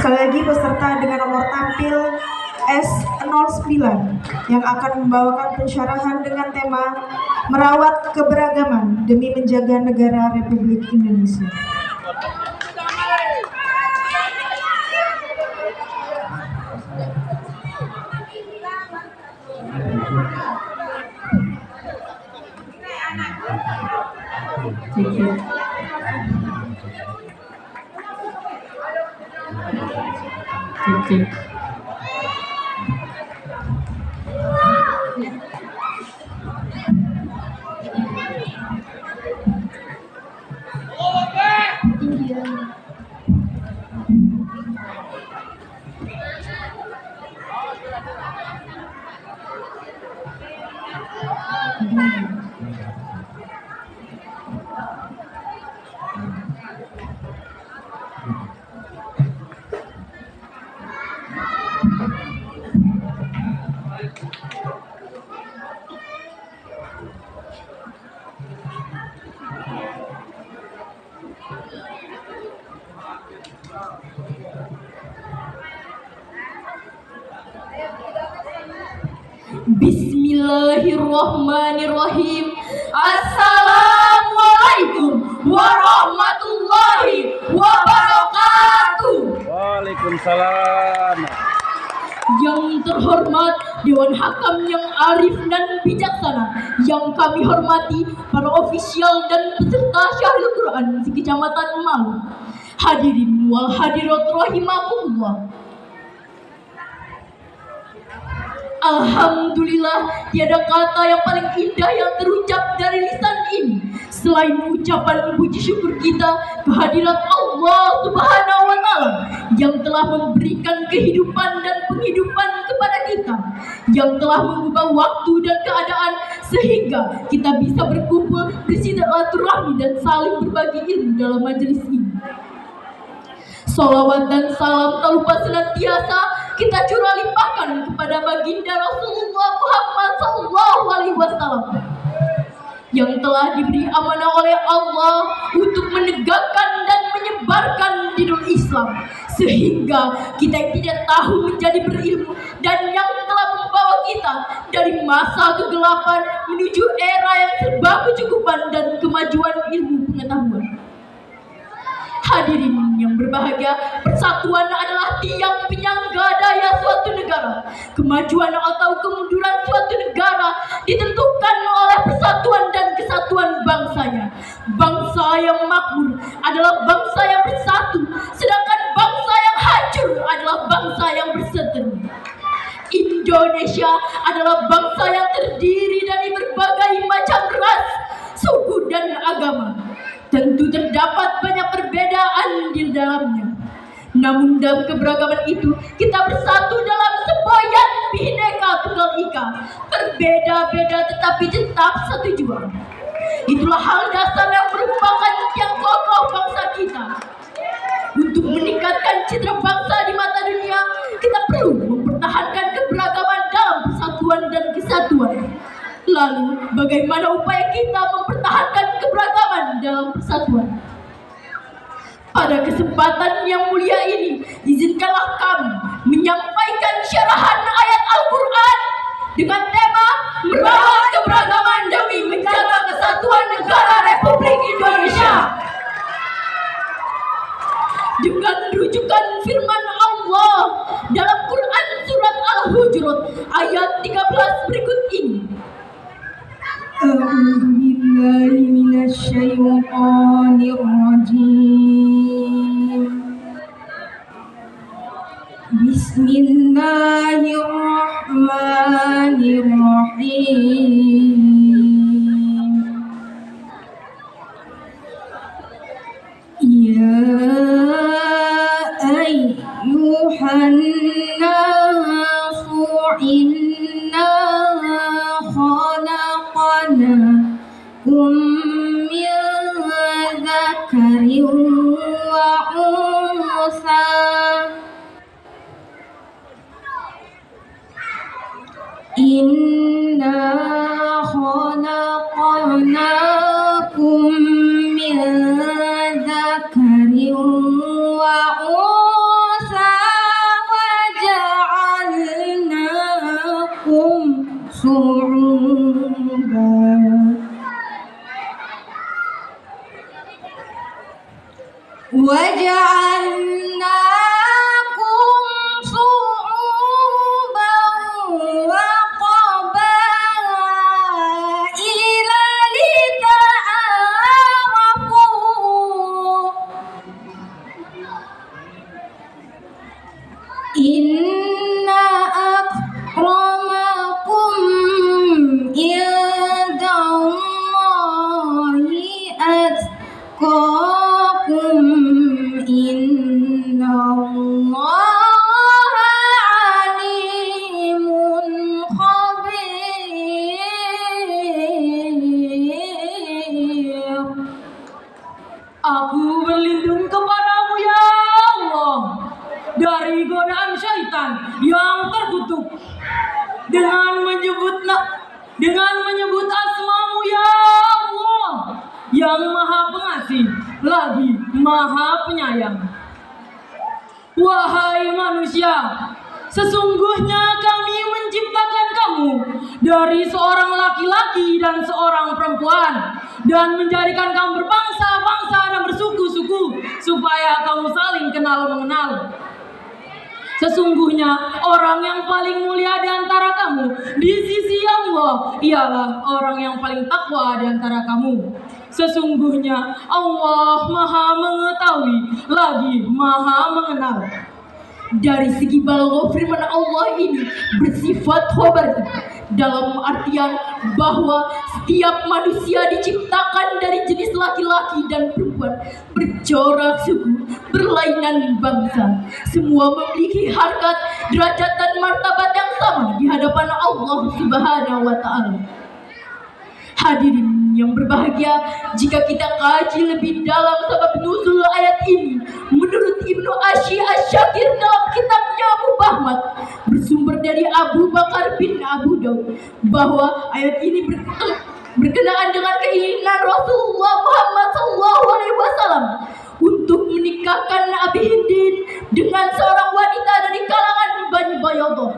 Sekali lagi peserta dengan nomor tampil S09 yang akan membawakan pensyarahan dengan tema merawat keberagaman demi menjaga negara Republik Indonesia. Bismillahirrahmanirrahim. Assalamualaikum warahmatullahi wabarakatuh. Waalaikumsalam. Yang terhormat Dewan Hakam yang arif dan bijaksana, yang kami hormati para ofisial dan peserta Syahrul Quran di Kecamatan Malu. Hadirin wal hadirat rahimakumullah. Alhamdulillah, tiada kata yang paling indah yang terucap dari lisan ini selain ucapan puji syukur kita kehadirat Allah Subhanahu wa Ta'ala yang telah memberikan kehidupan dan penghidupan kepada kita, yang telah mengubah waktu dan keadaan sehingga kita bisa berkumpul, bersilaturahmi dan saling berbagi ilmu dalam majelis ini. Salawat dan salam tak lupa senantiasa kita curah limpahkan kepada baginda Rasulullah Muhammad SAW yang telah diberi amanah oleh Allah untuk menegakkan dan menyebarkan dinul Islam, sehingga kita tidak tahu menjadi berilmu, dan yang telah membawa kita dari masa kegelapan menuju era yang serba kecukupan dan kemajuan ilmu pengetahuan. Hadirin yang berbahagia, persatuan adalah tiang penyangga daya suatu negara. Kemajuan atau kemunduran suatu negara ditentukan oleh persatuan dan kesatuan bangsanya. Bangsa yang makmur adalah bangsa yang bersatu, sedangkan bangsa yang hancur adalah bangsa yang berseteru. Indonesia adalah bangsa yang terdiri dari berbagai macam ras, suku dan agama. Tentu terdapat banyak perbedaan di dalamnya. Namun dalam keberagaman itu kita bersatu dalam semboyan Bhinneka Tunggal Ika. Berbeda-beda tetapi tetap satu jua. Itulah hal dasar yang merupakan tiang kokoh bangsa kita. Untuk meningkatkan citra bangsa di mata dunia, kita perlu mempertahankan keberagaman dalam persatuan dan kesatuan. Lalu, bagaimana upaya kita mempertahankan keberagaman dalam persatuan? Pada kesempatan yang mulia ini, izinkanlah kami menyampaikan syarahan ayat Al-Quran dengan tema merawat keberagaman demi menjaga kesatuan negara Republik Indonesia. Dengan rujukan firman Allah dalam Quran surat Al-Hujurat ayat 13 berikut ini. A'udzu billahi minasy syaithanir rajim. Bismillahirrahmanirrahim. Ya ayyuhan nasu inna khalaqnakum min dzakarin wa unsa. Inna khalaqnakum min dzakarin wa unsa Inna akramakum indallahi atqakum. Innallaha alimun khabir. Aku berlindung kepadamu ya Allah dari godaan syaitan yang terkutuk dengan menyebut asmamu ya Allah yang maha pengasih lagi maha penyayang. Wahai manusia, sesungguhnya kami menciptakan kamu dari seorang laki-laki dan seorang perempuan dan menjadikan kamu berbangsa-bangsa dan bersuku-suku supaya kamu saling kenal mengenal. Sesungguhnya orang yang paling mulia di antara kamu di sisi Allah ialah orang yang paling takwa di antara kamu. Sesungguhnya Allah Maha Mengetahui lagi Maha Mengenal. Dari segi balaghah firman Allah ini bersifat khabar dalam artian bahwa setiap manusia diciptakan dari jenis laki-laki dan perempuan, bercorak suku, berlainan bangsa, semua memiliki harkat, derajat dan martabat yang sama di hadapan Allah Subhanahu wa taala. Hadirin yang berbahagia, jika kita kaji lebih dalam sebab nuzul ayat ini, menurut Ibnu Ashyi Asy-Syakir dalam kitabnya Mubahmat bersumber dari Abu Bakar bin Abu Daud bahwa ayat ini berkenaan dengan keinginan Rasulullah Muhammad SAW untuk menikahkan Abi Hindin dengan seorang wanita dari kalangan Bani Bayadah.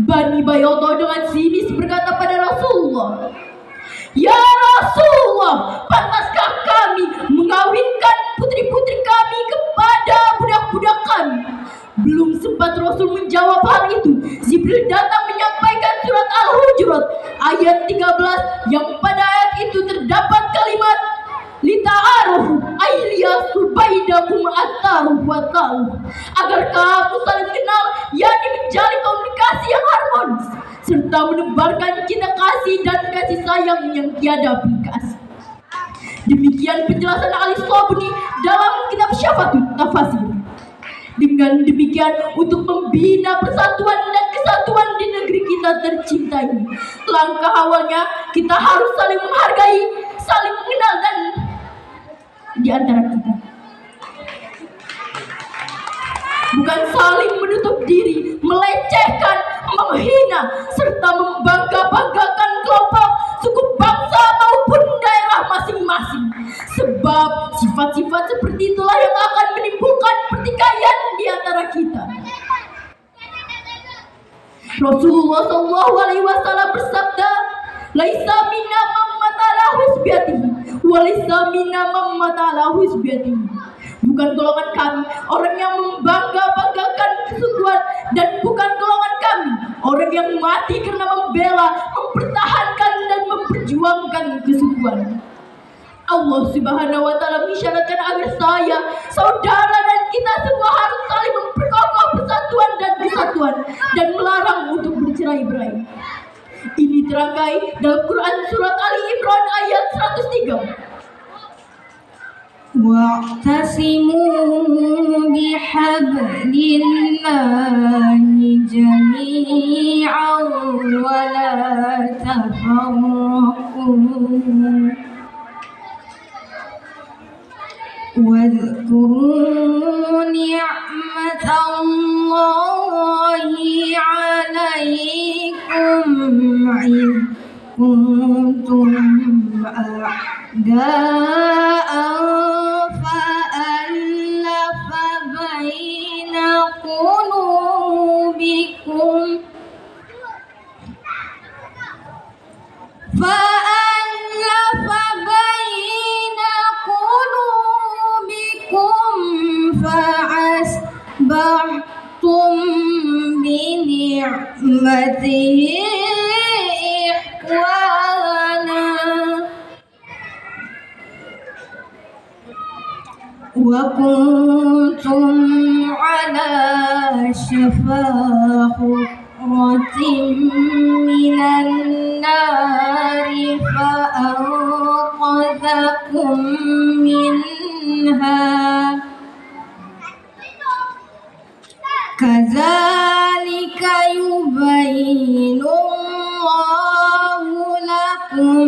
Bani Bayadah dengan sinis berkata pada Rasulullah, "Ya Rasulullah, pantaskah kami mengawinkan putri-putri kami kepada budak-budak kami?" Belum sempat Rasul menjawab hal itu, Jibril datang menyampaikan surat Al-Hujurat ayat 13 yang pada ayat itu terdapat kalimat lita'arufu ayyasur bainakum at-ta'aruf wa ta'aruf, agar kamu saling kenal, yakni menjalin komunikasi yang harmonis serta menebarkan cinta kasih dan kasih sayang yang tiada bekas. Demikian penjelasan Ali Sobuni dalam kitab Syafatut Tafasir. Dengan demikian, untuk membina persatuan dan kesatuan di negeri kita tercinta ini, langkah awalnya kita harus saling menghargai, saling mengenal dan di antara kita, bukan saling menutup diri, melecehkan, menghina, serta membangga-banggakan kelompok, suku, bangsa maupun daerah masing-masing. Sebab sifat-sifat seperti itulah yang akan menimbulkan pertikaian di antara kita. Rasulullah SAW bersabda, "Laisa minna man matala husbiyatihi, wa laisa minna man matala husbiyatihi." Bukan golongan kami orang yang membangga-banggakan kesukuan, dan bukan golongan kami orang yang mati karena membela, mempertahankan dan memperjuangkan kesukuan. Allah Subhanahu wa taala mengisyaratkan agar saya, saudara dan kita semua harus saling memperkokoh persatuan dan kesatuan dan melarang untuk bercerai-berai. Ini terangkai dalam Quran surat Ali Imran ayat 103. Wa'tasimu bihablillahi jami'an wa la tafarraqu. واذكروا نعمة الله عليكم إذ كنتم أعداء فألف بين قلوبكم فأصبحتم بنعمته إخوانا وكنتم على شفا حفرة من النار فأنقذكم منها كذلك يبين الله لكم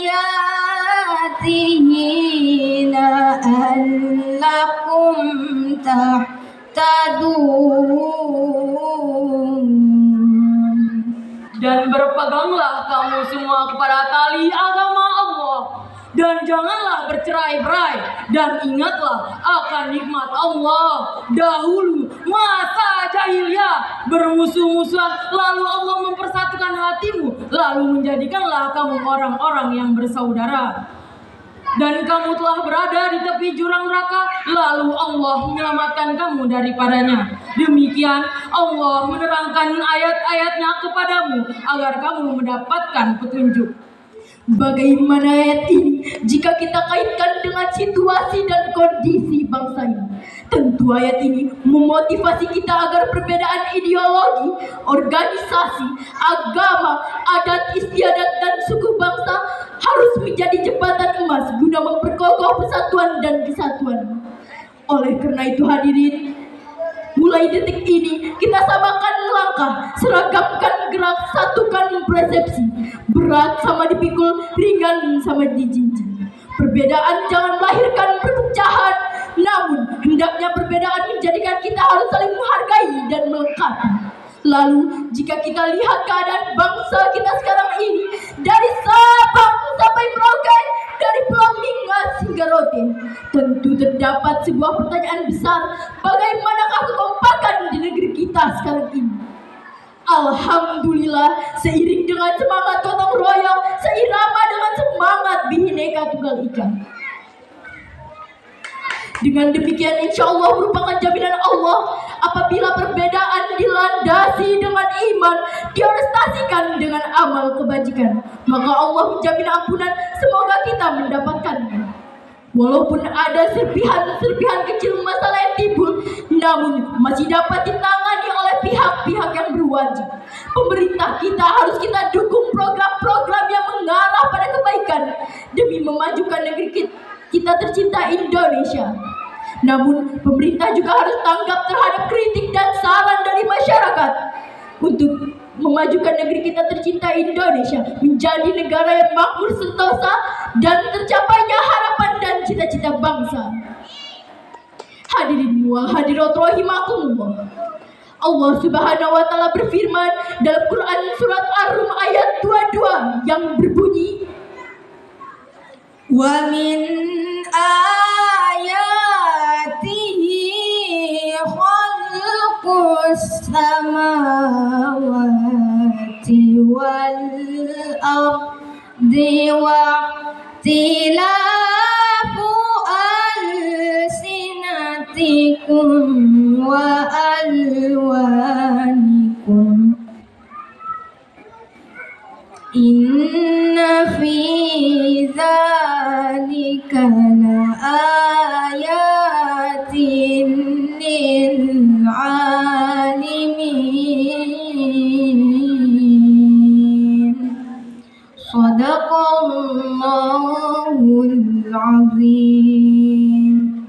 آياته لعلكم تهتدون. Dan berpeganglah kamu semua kepada tali agama Allah, dan janganlah bercerai-berai, dan ingatlah akan nikmat Allah. Dahulu masa jahiliyah bermusuh-musuhan, lalu Allah mempersatukan hatimu, lalu menjadikanlah kamu orang-orang yang bersaudara. Dan kamu telah berada di tepi jurang neraka, lalu Allah menyelamatkan kamu daripadanya. Demikian Allah menerangkan ayat-ayatnya kepadamu agar kamu mendapatkan petunjuk. Bagaimana ayat ini jika kita kaitkan dengan situasi dan kondisi bangsa ini? Tentu ayat ini memotivasi kita agar perbedaan ideologi, organisasi, agama, adat istiadat, dan suku bangsa harus menjadi jembatan emas guna memperkokoh persatuan dan kesatuan. Oleh karena itu hadirin, mulai detik ini kita samakan langkah, seragamkan gerak, satukan persepsi. Berat sama dipikul, ringan sama dijinjing. Perbedaan jangan melahirkan perpecahan, namun hendaknya perbedaan menjadikan kita harus saling menghargai dan melengkapi. Lalu jika kita lihat keadaan bangsa kita sekarang ini, dari Sabang sampai Merauke, dari Pulau Mingas hingga Rote, tentu terdapat sebuah pertanyaan besar, bagaimanakah kekompakan di negeri kita sekarang ini? Alhamdulillah, seiring dengan semangat gotong royong, seirama dengan semangat Bhinneka Tunggal Ika. Dengan demikian insya Allah merupakan jaminan Allah apabila perbedaan dilandasi dengan iman, diorestasikan dengan amal kebajikan, maka Allah menjamin ampunan, semoga kita mendapatkannya. Walaupun ada serpihan-serpihan kecil masalah yang timbul, namun masih dapat ditangani oleh pihak-pihak yang berwajib. Pemerintah kita harus kita dukung program-program yang mengarah pada kebaikan demi memajukan negeri kita tercinta Indonesia. Namun pemerintah juga harus tanggap terhadap kritik dan saran dari masyarakat untuk memajukan negeri kita tercinta Indonesia menjadi negara yang makmur sentosa dan tercapainya harapan dan cita-cita bangsa. Hadirin wal hadirat rahimakumullah. Allah Subhanahu wa taala berfirman dalam Quran surat Ar-Rum ayat 22 yang berbunyi, wa min ayatihi khalqus samawati wal ardi wa ikhtilafu alsinatikum wa alwanikum inna fi dzalika laayatin lil alimin. Shadaqallahul azim.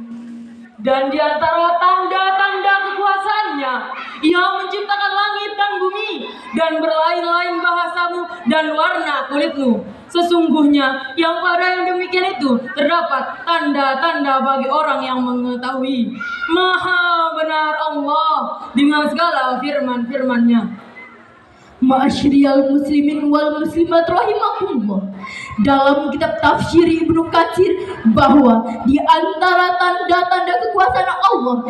Dan di antara tanda-tanda kekuasaannya, Ia menciptakan langit dan bumi, dan berlain-lain bahasamu dan warna kulitmu. Sesungguhnya yang pada yang demikian itu terdapat tanda-tanda bagi orang yang mengetahui. Maha benar Allah dengan segala firman-firman-Nya. Ma'asyiral muslimin wal muslimat rahimakumullah. Dalam kitab tafsir Ibnu Katsir bahwa di antara tanda-tanda kekuasaan Allah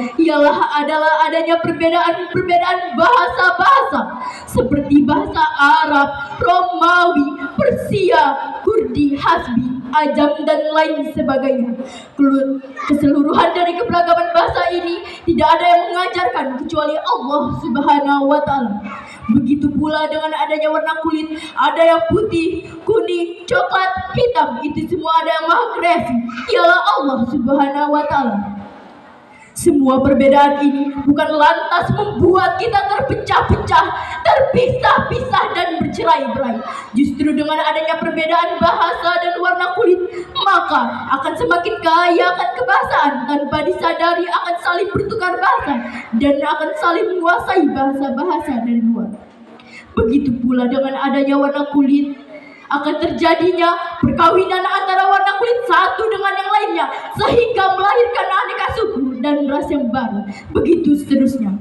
adalah adanya perbedaan bahasa-bahasa seperti bahasa Arab, Romawi, Persia, Kurdi, Hasbi, Ajam, dan lain sebagainya. Keseluruhan dari keberagaman bahasa ini tidak ada yang mengajarkan kecuali Allah Subhanahu wa taala. Begitu pula dengan adanya warna kulit, ada yang putih, kuning, coklat, hitam, itu semua ada yang maha kreasi, ialah Allah Subhanahu wa taala. Semua perbedaan ini bukan lantas membuat kita terpecah-pecah, terpisah-pisah dan bercerai-berai. Justru dengan adanya perbedaan bahasa dan warna kulit, maka akan semakin kaya akan kebahasaan tanpa disadari akan saling bertukar bahasa dan akan saling menguasai bahasa-bahasa dari luar. Begitu pula dengan adanya warna kulit, akan terjadinya perkawinan antara warna kulit satu dengan yang lainnya sehingga melahirkan aneka suku dan ras yang baru. Begitu seterusnya.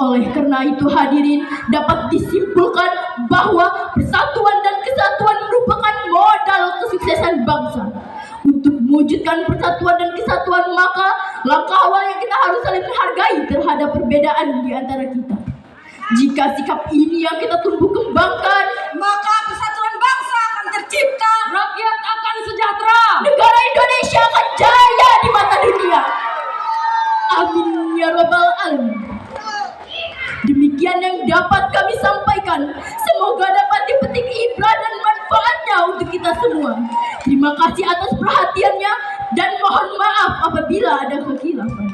Oleh karena itu hadirin, dapat disimpulkan bahwa persatuan dan kesatuan merupakan modal kesuksesan bangsa. Untuk mewujudkan persatuan dan kesatuan, maka langkah awal yang kita harus saling menghargai terhadap perbedaan di antara kita. Jika sikap ini yang kita tumbuh kembangkan, maka persatuan bangsa akan tercipta, rakyat akan sejahtera, negara Indonesia akan jaya di mata dunia. Amin ya rabbal alamin. Demikian yang dapat kami sampaikan. Semoga dapat dipetik ibrah dan manfaatnya untuk kita semua. Terima kasih atas perhatiannya dan mohon maaf apabila ada kekhilafan.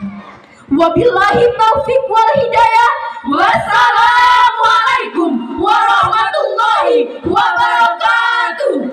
Wabillahi taufiq wal hidayah. Wassalamualaikum warahmatullahi wabarakatuh.